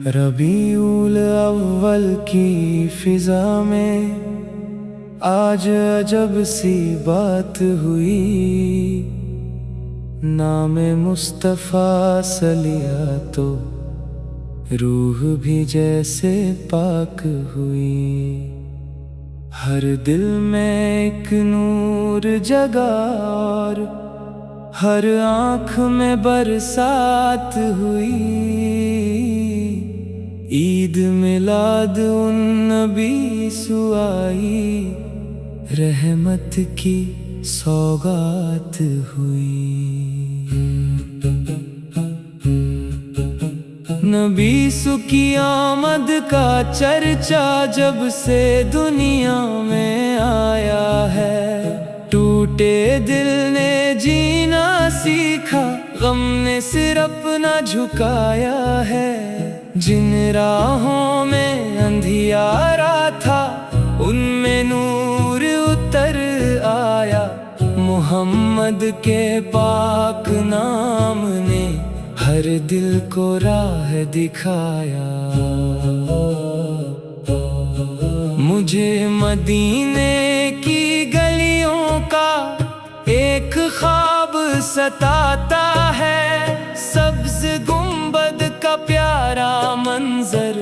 रबीउल अव्वल की फिजा में आज अजब सी बात हुई। नाम मुस्तफ़ा सलिया तो रूह भी जैसे पाक हुई। हर दिल में एक नूर जगा और हर आँख में बरसात हुई। ईद मिलाद उन नबी सुआई, रहमत की सौगात हुई। नबी सु की आमद का चर्चा जब से दुनिया में आया है। टूटे दिल ने जीना सीखा, गम ने सिर अपना झुकाया है। जिन राहों में अंधियारा था उनमें नूर उतर आया। मोहम्मद के पाक नाम ने हर दिल को राह दिखाया। मुझे मदीने की गलियों का एक ख्वाब सताता है। सब्ज गुंबद का प्यारा मंजर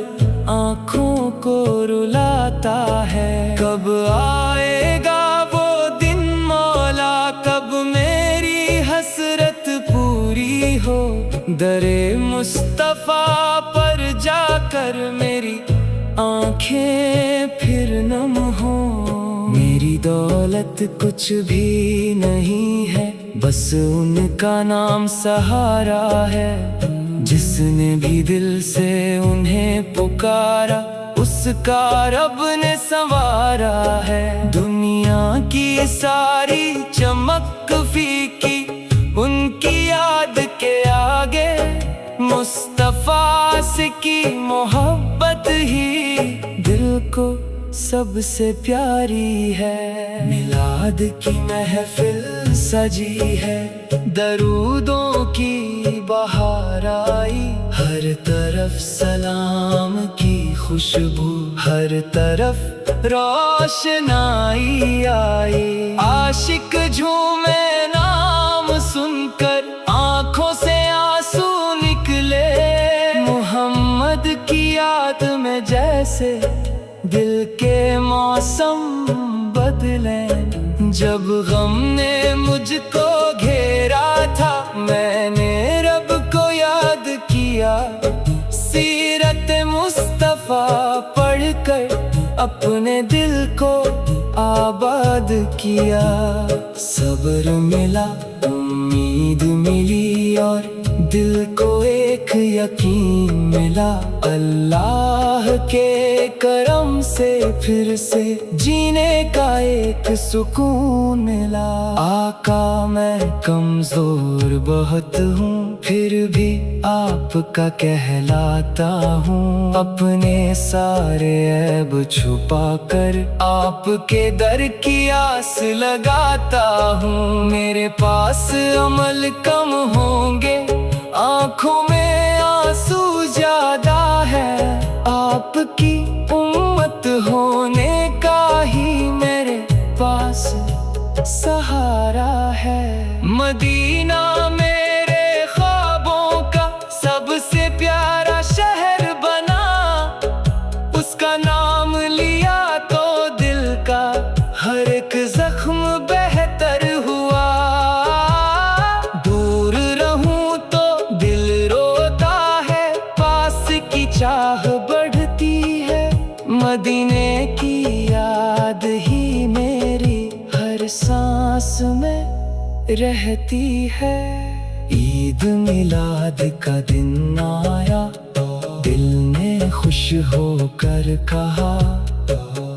आँखों को रुलाता है। कब आएगा वो दिन मौला, कब मेरी हसरत पूरी हो। दरे मुस्तफ़ा पर जाकर मेरी आँखें फिर नम हो। मेरी दौलत कुछ भी नहीं है, बस उनका नाम सहारा है। जिसने भी दिल से उन्हें पुकारा उसका रब ने संवारा है। दुनिया की सारी चमक फीकी उनकी याद के आगे। मुस्तफ़ा से की मोहब्बत ही दिल को सबसे प्यारी है। मिलाद की महफिल सजी है, दरूदों की बहार आई। हर तरफ सलाम की खुशबू, हर तरफ रोशनाई आई। आशिक झूमे नाम सुनकर, आँखों से आंसू निकले। मोहम्मद की याद में जैसे दिल के मौसम बदले। जब गम ने मुझको घेरा था मैंने रब को याद किया। सीरत मुस्तफ़ा पढ़कर अपने दिल को आबाद किया। सब्र मिला, उम्मीद मिली और दिल को एक यकीन मिला। अल्लाह के करम से फिर से जीने का एक सुकून मिला। आका मैं कमजोर बहुत हूँ, फिर भी आपका कहलाता हूँ। अपने सारे ऐब छुपा कर आपके दर की आस लगाता हूँ। मेरे पास अमल कम होंगे, आँखों में आंसू ज्यादा है। आपकी उम्मत होने का ही मेरे पास सहारा है। मदीना मेरे ख्वाबों का सबसे प्यारा शहर बना। उसका नाम लिया तो दिल का हर एक जख्म बेहतर हुआ। दूर रहूं तो दिल रोता है, पास की चाह बढ़ती है। मदीने की याद ही मेरी हर सांस में रहती है। ईद मिलाद का दिन आया, दिल ने खुश होकर कहा।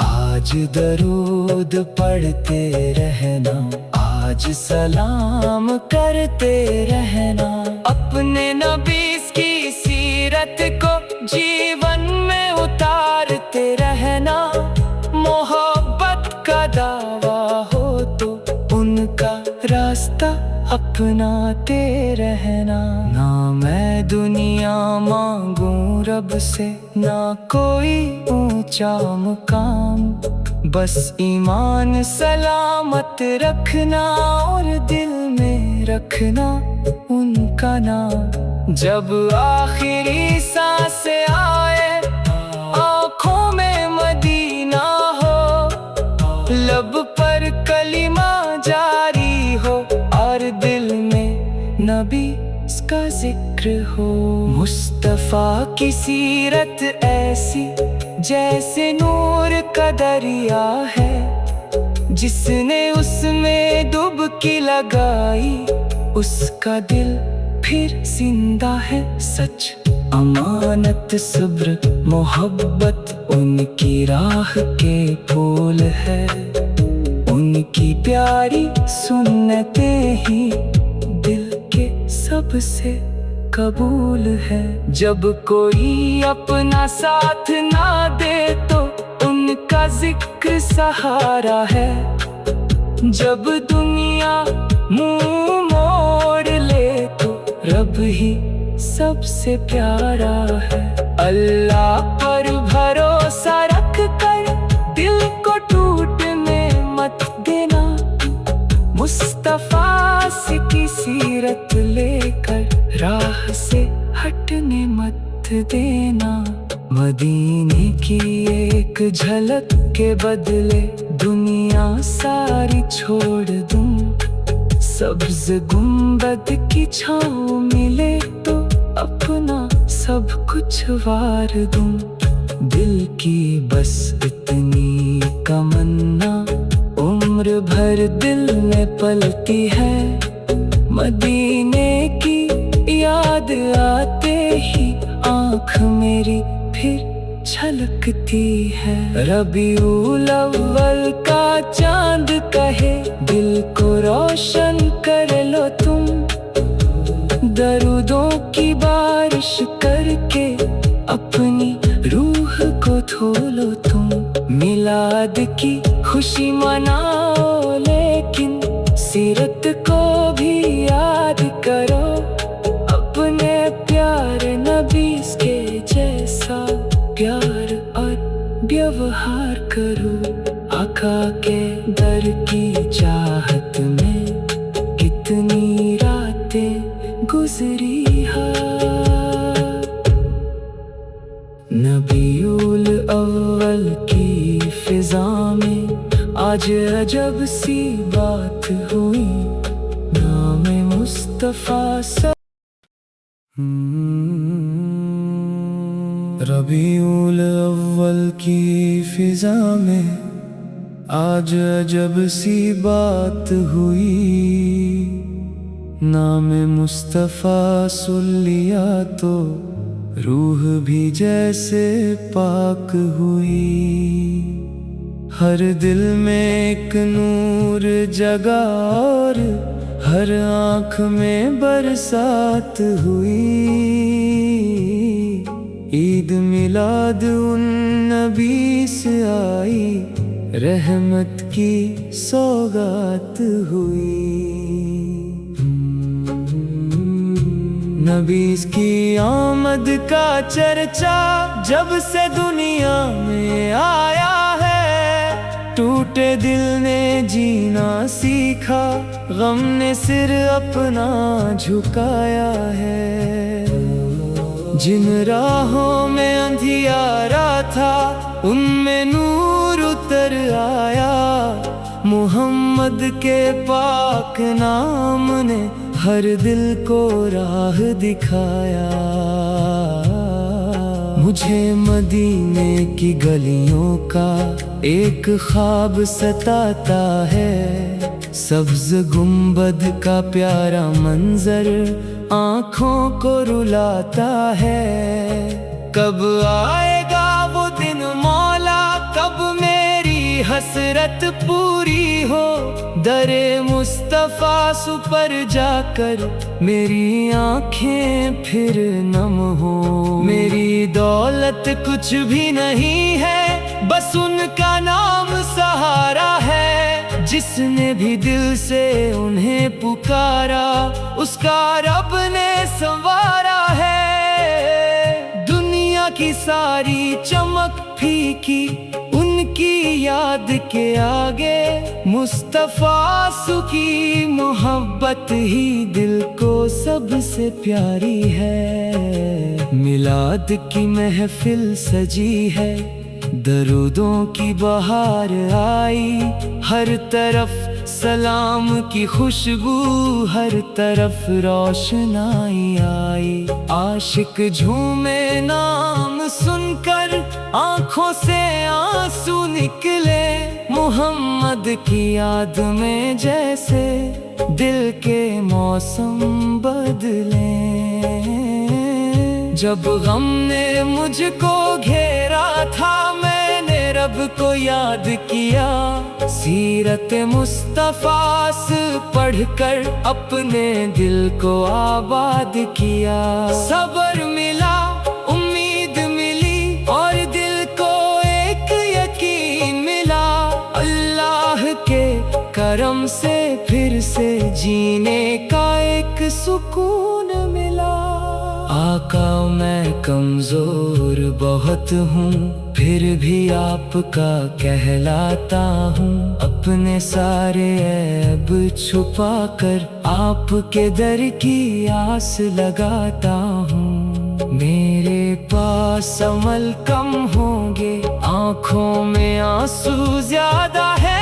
आज दरूद पढ़ते रहना, आज सलाम करते रहना। अपने नबी की सीरत को जीवन में उतारते रहना। मोहब्बत का दावा हो तो उनका रास्ता अपना फरमाते रहना। ना मैं दुनिया मांगूं रब से, ना कोई ऊंचा मुकाम, बस ईमान सलामत रखना और दिल में रखना उनका नाम। जब आखिरी सांस आए, आँखों में मदीना हो, लब पर कलिमा जारी हो, और दिल में नबी का जिक्र हो। मुस्तफा की सीरत ऐसी जैसे नूर का दरिया है, जिसने उसमें डुबकी लगाई उसका दिल फिर जिंदा है। सच, अमानत, सब्र, मोहब्बत उनकी राह के फूल है। उनकी प्यारी सुन्नतें ही दिल के सबसे कबूल है। जब कोई अपना साथ ना दे तो उनका जिक्र सहारा है। जब दुनिया मुंह मोड़ ले तो रब ही सबसे प्यारा है। अल्लाह पर भरोसा रख कर दिल को टूटने मत देना। मुस्तफा की सीरत लेकर राह से हटने मत देना। मदीने की एक झलक के बदले दुनिया सारी छोड़ दूं। सब्ज गुंबद की छाँव मिले तो अपना सब कुछ वार दूं। दिल की बस इतनी तमन्ना उम्र भर दिल में पलती है। मदीने की याद आते ही आँख मेरी फिर छलकती है। रबीउल अव्वल का चांद कहे दिल को रोशन कर लो तुम। दरूदों की बारिश करके अपनी रूह को धो लो तुम। मिलाद की खुशी मनाओ लेकिन सीरत को भी याद करो। अपने प्यारे नबी के जैसा प्यार और व्यवहार करो। आका के दर की चाहत में कितनी रातें गुजरी है। नबीउल अव्वल की फिजा में आज अजब सी बात हुई। नाम मुस्तफा रबीउल अव्वल की फिजा में आज अजब सी बात हुई। नाम मुस्तफा सुन लिया तो रूह भी जैसे पाक हुई। हर दिल में एक नूर जगा और हर आँख में बरसात हुई। ईद मिलाद उन नबी से आई, रहमत की सौगात हुई। नबी की आमद का चर्चा जब से दुनिया में आया है। टूटे दिल ने जीना सीखा, गम ने सिर अपना झुकाया है। जिन राहों में अंधियारा था उनमें नूर उतर आया। मुहम्मद के पाक नाम ने हर दिल को राह दिखाया। मुझे मदीने की गलियों का एक ख्वाब सताता है। सब्ज गुंबद का प्यारा मंजर आँखों को रुलाता है। कब आएगा वो दिन मौला, कब मेरी हसरत पूरी हो। दरे मुस्तफा सुपर जाकर मेरी आँखें फिर नम हो। मेरी दौलत कुछ भी नहीं है, बस उनका नाम सहारा है। जिस جس نے بھی دل سے انہیں پکارا اس کا رب نے سنوارا ہے۔ دنیا کی ساری چمک پھیکی ان کی یاد کے آگے، مصطفیٰ کی محبت ہی دل کو سب سے پیاری ہے۔ میلاد کی محفل سجی ہے، درودوں کی بہار آئی، ہر طرف سلام کی خوشبو، ہر طرف روشنائی آئی۔ عاشق جھومے نام سن کر، آنکھوں سے آنسو نکلے، محمد کی یاد میں جیسے دل کے موسم بدلے۔ جب غم نے مجھ کو گھیرا تھا، میں نے رب کو یاد کیا، سیرت مصطفیٰ سے پڑھ کر اپنے دل کو آباد کیا۔ صبر ملا، امید ملی، اور دل کو ایک یقین ملا، اللہ کے کرم سے پھر سے جینے کا ایک سکون ملا۔ آقا میں کمزور بہت ہوں، پھر بھی آپ کا کہلاتا ہوں، اپنے سارے عیب چھپا کر آپ کے در کی آس لگاتا ہوں۔ میرے پاس عمل کم ہوں گے، آنکھوں میں آنسو زیادہ ہے،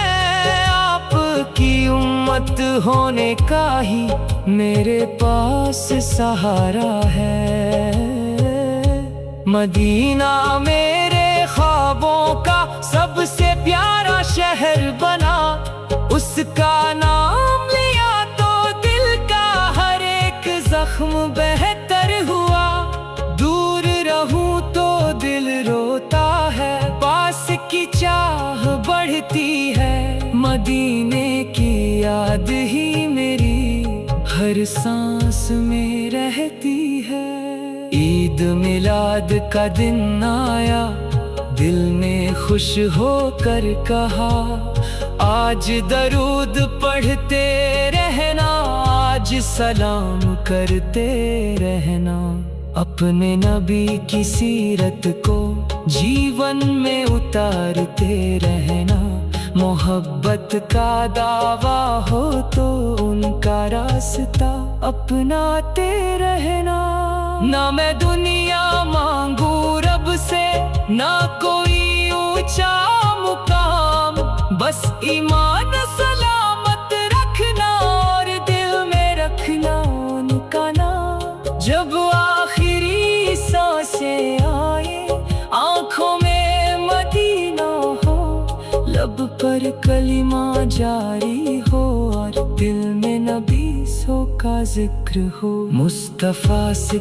آپ کی امت ہونے کا ہی میرے پاس سہارا ہے۔ مدینہ میرے خوابوں کا سب سے پیارا شہر بنا، اس کا نام لیا تو دل کا ہر ایک زخم بہتر ہوا۔ دور رہوں تو دل روتا ہے، پاس کی چاہ بڑھتی ہے، مدینے کی یاد ہی میری ہر سانس میں رہتی ہے۔ عید میلاد کا دن آیا، دل نے خوش ہو کر کہا، آج درود پڑھتے رہنا، آج سلام کرتے رہنا، اپنے نبی کی سیرت کو جیون میں اتارتے رہنا، محبت کا دعویٰ ہو تو ان کا راستہ اپناتے رہنا۔ نہ میں دنیا مانگوں رب سے، نہ کوئی اونچا مقام، بس ایمان سلامت رکھنا اور دل میں رکھنا ان کا نام۔ جب آخری سانسیں آئے، آنکھوں میں مدینہ ہو، لب پر کلمہ جاری ہو، اور دل میں نبی سو کا ذکر ہو۔ مصطفیٰ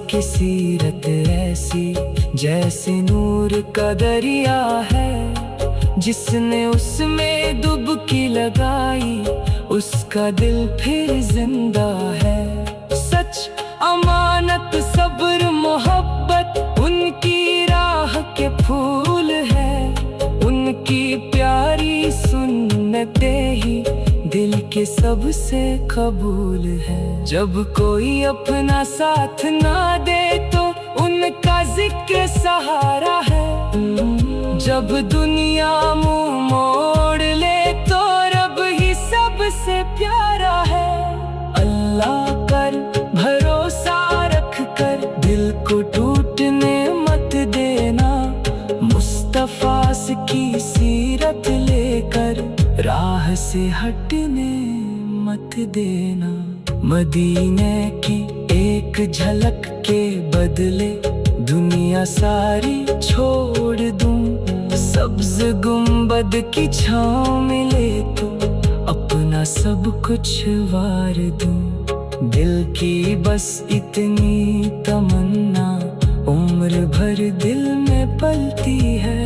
کی سیرت ایسی جیسے نور کا دریا ہے، جس نے اس میں ڈبکی لگائی، اس کا دل پھر زندہ ہے۔ سچ، امانت، صبر، محبت ان کی راہ کے پھول ہے، ان کی پیاری سنتیں ہی دل کے سب سے قبول ہے۔ جب کوئی اپنا ساتھ نہ دے تو ان کا ذکر سہارا ہے، جب دنیا منہ موڑ لے تو رب ہی سب سے پیارا ہے۔ اللہ پر بھروسہ رکھ کر دل کو ٹوٹنے مت دینا، مصطفیٰ کی سیرت لے کر راہ سے ہٹنے مت دینا۔ مدینے کی ایک جھلک کے بدلے دنیا ساری چھوڑ دوں، سبز گنبد کی چھاؤں ملے تو اپنا سب کچھ وار دوں۔ دل کی بس اتنی تمنا عمر بھر دل میں پلتی ہے،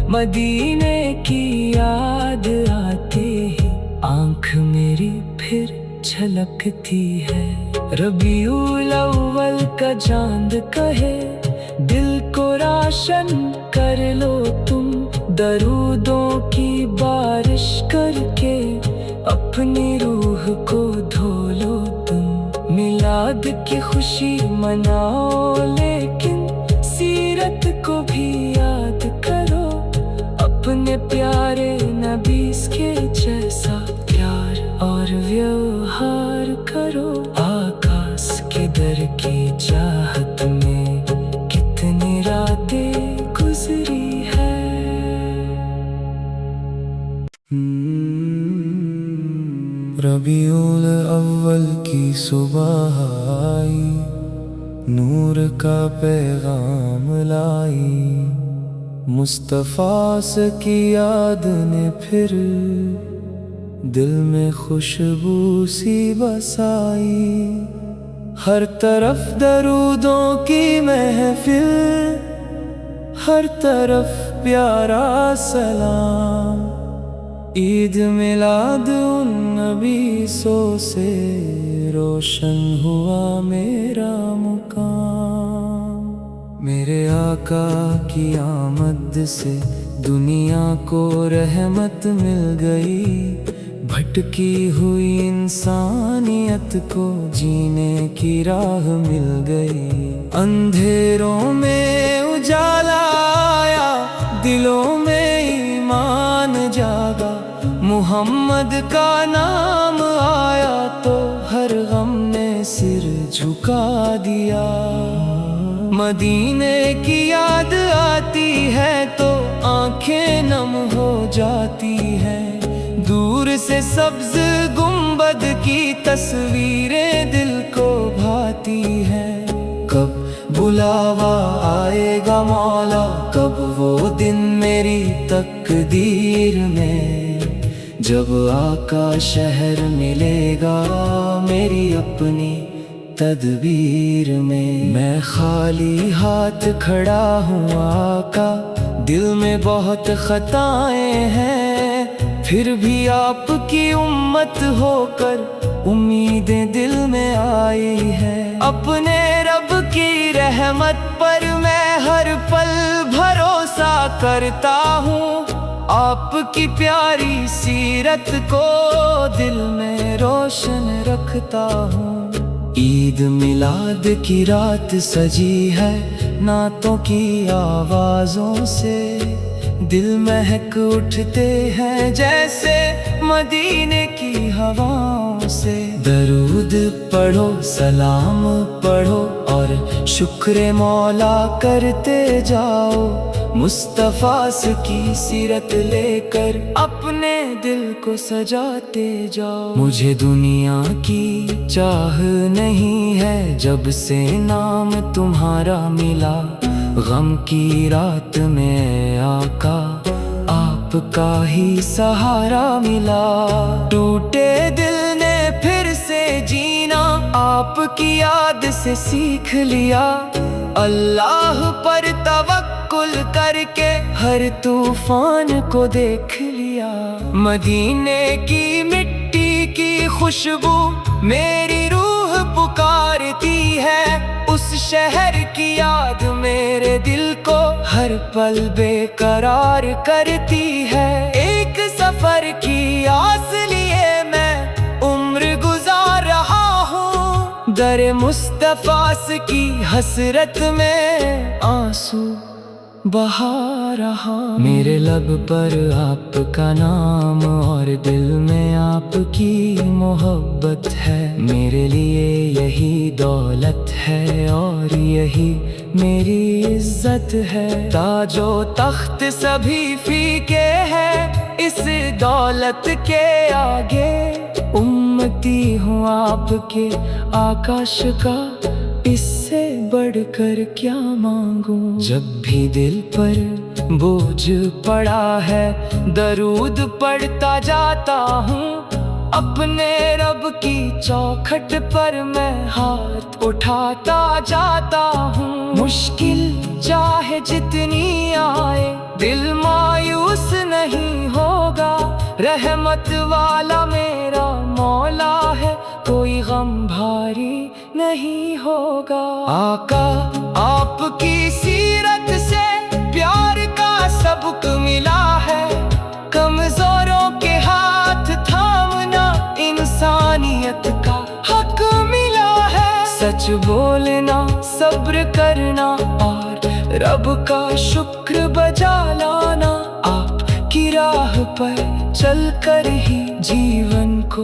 مدینے کی یاد آتے ہی آنکھ میری پھر چھلکتی ہے۔ ربیع الاول کا چاند کہے، دل کو روشن کر لو تم، درودوں کی بارش کر کے अपनी रूह को धो लो तुम, मिलाद की खुशी मनाओ, लेकिन सीरत को भी याद करो। अपने प्यारे नबी के जैसा प्यार और व्यवहार करो। आकाश के दर की चाहत में कितनी रातें गुजरी है। रबीउल अव्वल की सुबह आई, नूर का पैगाम लाई। मुस्तफ़ा से की याद ने फिर दिल में खुशबू सी बसाई। हर तरफ दरूदों की महफिल, हर तरफ प्यारा सलाम। ईद मिलाद उन नबीसों से रोशन हुआ मेरा मुकाम। मेरे आका की आमद से दुनिया को रहमत मिल गई। भटकी हुई इंसानियत को जीने की राह मिल गई। अंधेरों में उजाला आया, दिलों में ईमान जागा। मुहम्मद का नाम आया तो हर गम ने सिर झुका दिया। मदीने की याद आती है तो आंखें नम हो जाती हैं। दूर से सब्ज गुंबद की तस्वीरें दिल को भाती हैं। कब बुलावा आएगा मौला, कब वो दिन मेरी तकदीर में, जब आका शहर मिलेगा मेरी अपनी तदबीर में। मैं खाली हाथ खड़ा हूँ आका, दिल में बहुत खताएं हैं, फिर भी आपकी उम्मत होकर उम्मीदें दिल में आई है। अपने रब की रहमत पर मैं हर पल भरोसा करता हूँ। आपकी प्यारी सीरत को दिल में रोशन रखता हूँ। ईद मिलाद की रात सजी है नातों की आवाजों से। दिल महक उठते हैं जैसे मदीने की हवाओं से। दरूद पढ़ो, सलाम पढ़ो और शुक्र मौला करते जाओ। मुस्तफ़ा की सीरत लेकर अपने दिल को सजाते जाओ। मुझे दुनिया की चाह नहीं है, जब से नाम तुम्हारा मिला। गम की रात में आका आपका ही सहारा मिला। टूटे दिल ने फिर से जीना आपकी याद से सीख लिया। अल्लाह पर तवक्कुल करके हर तूफान को देख लिया। मदीने की मिट्टी की खुशबू मेरी रूह पुकारती है। उस शहर की याद मेरे दिल को हर पल बेकरार करती है। एक सफर की आस लिए मैं उम्र गुजार रहा हूँ। दर मुस्तफ़ा की हसरत में आंसू बहा रहा। मेरे लब पर आपका नाम और दिल में आपकी मोहब्बत है। मेरे लिए यही दौलत है और यही मेरी इज्जत है। ताजो तख्त सभी फीके हैं इस दौलत के आगे। उम्मती हूँ आपके आकाश का, इससे बढ़कर क्या मांगूं। जब भी दिल पर बोझ पड़ा है दरूद पढ़ता जाता हूँ। अपने रब की चौखट पर मैं हाथ उठाता जाता हूँ। मुश्किल चाहे जितनी आए दिल मायूस नहीं होगा। रहमत वाला मेरा मौला है, कोई गम भारी नहीं होगा। आका आपकी सीरत से प्यार का सबक मिला है। कमजोरों के हाथ थामना सच बोलना, सब्र करना और रब का शुक्र बजा लाना। आपकी राह पर चलकर ही जीवन को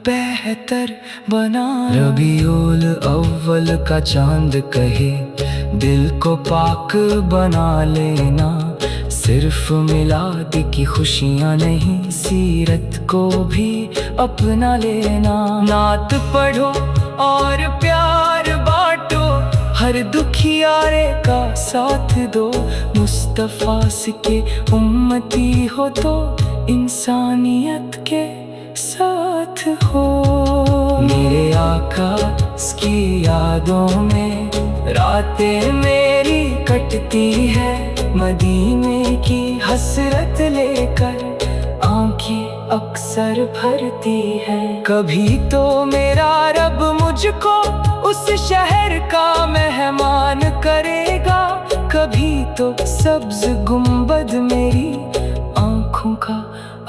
बेहतर बना। रबीउल अव्वल का चांद कहे दिल को पाक बना लेना। सिर्फ मिलाद की खुशियाँ नहीं, सीरत को भी अपना लेना। नात पढ़ो और प्यार बांटो, हर दुखियारे का साथ दो। मुस्तफा के उम्मती हो तो इंसानियत के साथ हो। मेरे आका की यादों में रातें मेरी कटती है। मदीने की हसरत लेकर आंखें अक्सर भरती है। कभी तो मेरा रब मुझको उस शहर का मेहमान करेगा, कभी तो सब्ज गुंबद मेरी आंखों का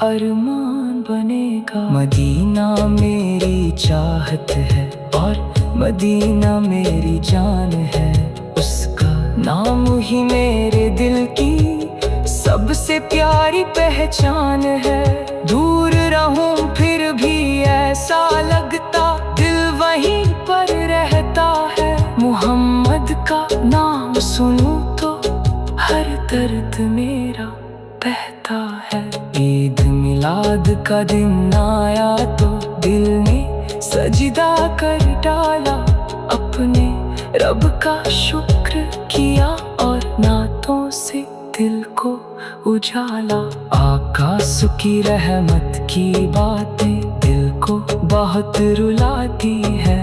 अरमान बनेगा। मदीना मेरी चाहत है और मदीना मेरी जान है। उसका नाम ही मेरे दिल की सबसे प्यारी पहचान है। दूर रहूं फिर भी ऐसा लगता दिल वहीं पर रहता है। मोहम्मद का नाम सुनूं तो हर दर्द मेरा बहता है। ईद मिलाद का दिन आया तो दिल ने सजदा कर डाला। अपने रब का शुक्र किया और नातों से दिल को उजाला। आकाश की रहमत की बातें दिल को बहुत रुलाती है।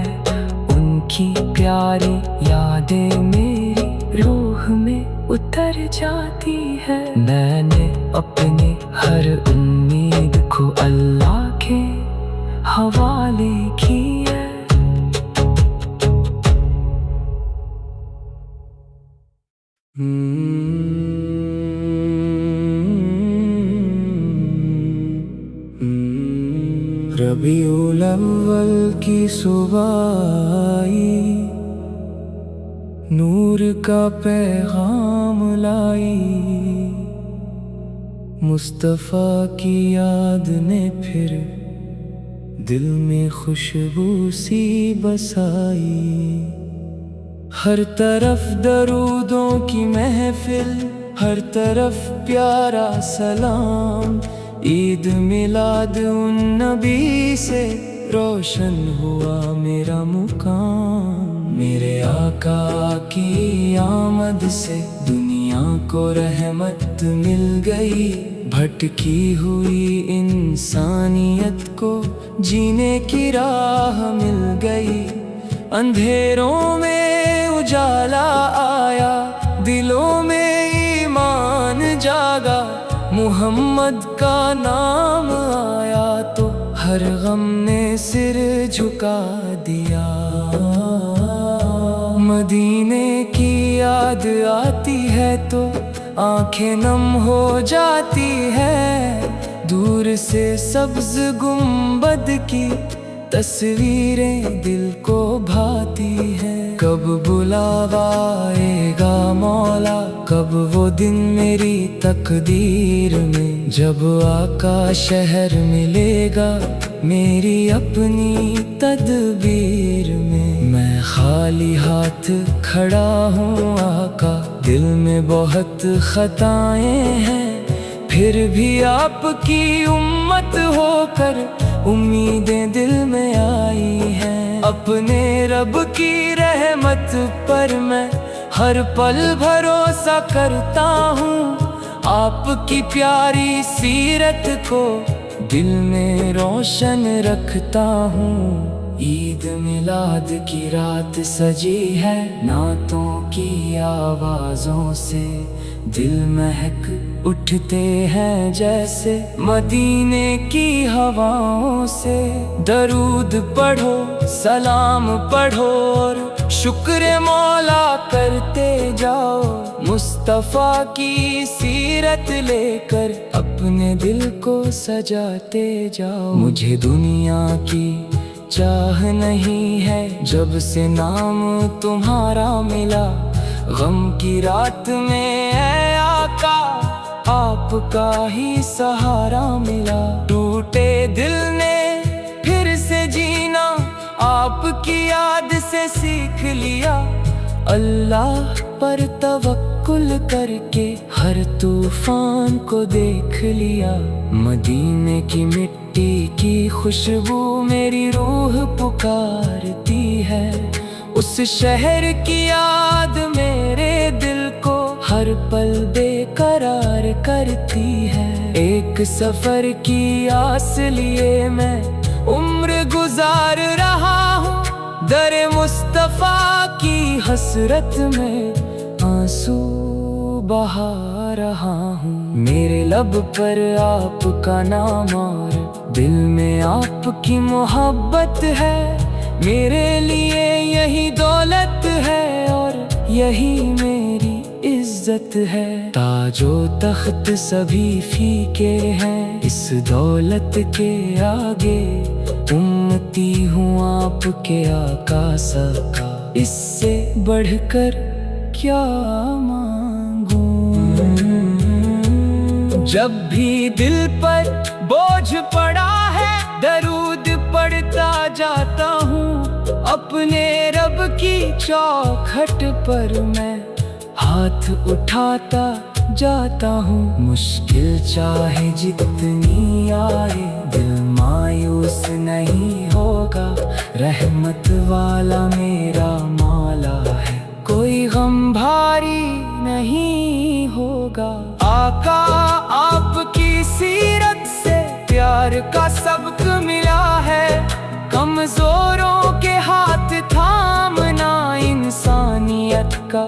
उनकी प्यारी यादें मेरी रूह में उतर जाती है। मैंने अपने हर उम्मीद को अल्लाह के हवाले किया। रबीउल अव्वल की सुबह आई, नूर का पैगाम लाई। मुस्तफा की याद ने फिर दिल में खुशबू सी बसाई। हर तरफ दरूदों की महफिल, हर तरफ प्यारा सलाम। ईद मिलाद उन नबी से रोशन हुआ मेरा मुकाम। मेरे आका की आमद से दुनिया को रहमत मिल गई। भटकी हुई इंसानियत को जीने की राह मिल गई। अंधेरों में उजाला आया, दिलों में ईमान जागा। मुहम्मद का नाम आया तो हर गम ने सिर झुका दिया। मदीने की याद आती है तो आंखें नम हो जाती है। दूर से सब्ज गुंबद की तस्वीरें दिल को भाती है। कब बुलावा आएगा मौला, कब वो दिन मेरी तकदीर में। जब आका शहर मिलेगा मेरी अपनी तदबीर में। मैं खाली हाथ खड़ा हूँ आका, दिल में बहुत खताएं हैं। फिर भी आपकी उम्मत होकर उम्मीदें दिल में आई हैं। अपने रब की रहमत पर मैं हर पल भरोसा करता हूँ। आपकी प्यारी सीरत को दिल में रोशन रखता हूँ। ईद मिलाद की रात सजी है, नातों की आवाज़ों से दिल महक उठते हैं जैसे मदीने की हवाओं से। दरूद पढ़ो, सलाम पढ़ो और शुक्र मौला करते जाओ। मुस्तफा की सीरत लेकर अपने दिल को सजाते जाओ। मुझे दुनिया की चाह नहीं है जब से नाम तुम्हारा मिला। गम की रात में ऐ आका आपका ही सहारा मिला। टूटे दिल ने फिर से जीना आपकी याद से सीख लिया। अल्लाह पर तवक्कुल करके हर तूफान को देख लिया। मदीने की मिट्टी की खुशबू मेरी रूह पुकारती है। उस शहर की याद मेरे दिल को हर पल बेकरार करती है। एक सफर की आस लिए मैं उम्र गुजार रहा हूँ। दरे मुस्तफा की हसरत में आंसू बहा रहा हूँ। मेरे लब पर आपका नाम और दिल में आपकी मोहब्बत है। मेरे लिए यही दौलत है और यही मेरी इज्जत है। ताजो तख्त सभी फीके हैं इस दौलत के आगे। उम्मती हूँ आपके आका सका, इससे बढ़कर क्या मांगूं। जब भी दिल पर बोझ पड़ा है दरूद पढ़ता जाता हूँ। अपने रब की चौखट पर मैं हाथ उठाता जाता हूँ। मुश्किल चाहे जितनी आए दिल मायूस नहीं होगा। रहमत वाला मेरा मौला है, कोई गम भारी नहीं होगा। आका आपकी सीरत से प्यार का सबक मिला है। कमजोरों के हाथ थामना इंसानियत का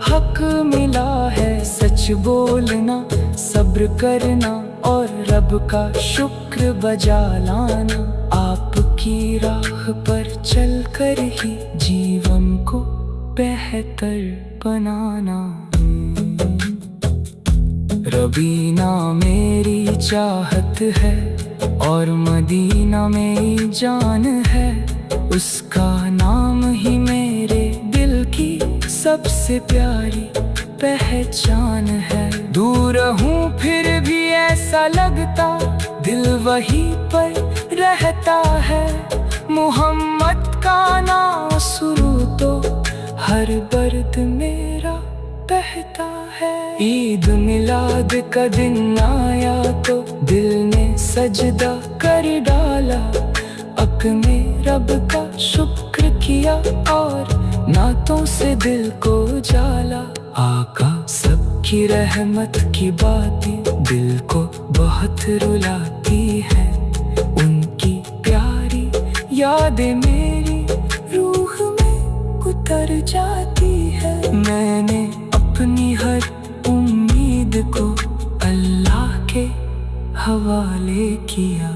हक मिला है। सच बोलना, सब्र करना और रब का शुक्र बजा लाना। आपकी राह पर चलकर ही जीवन को बेहतर बनाना। रबीना मेरी चाहत है और मदीना मेरी जान है। उसका नाम ही मेरे दिल की सबसे प्यारी पहचान है। दूर हूँ फिर भी ऐसा लगता दिल वहीं पर रहता है। मोहम्मद का नाम शुरू तो हर दर्द मेरा बहता है। ईद मिलाद का दिन आया तो दिल ने सजदा कर डाला। अपने रब का शुक्र किया और नातों से दिल को जाला। आका सबकी रहमत की बातें दिल को बहुत रुलाती है। उनकी प्यारी यादें मेरी रूह में उतर जाती है। मैंने अपनी हर उम्मीद को अल्लाह के हवाले किया।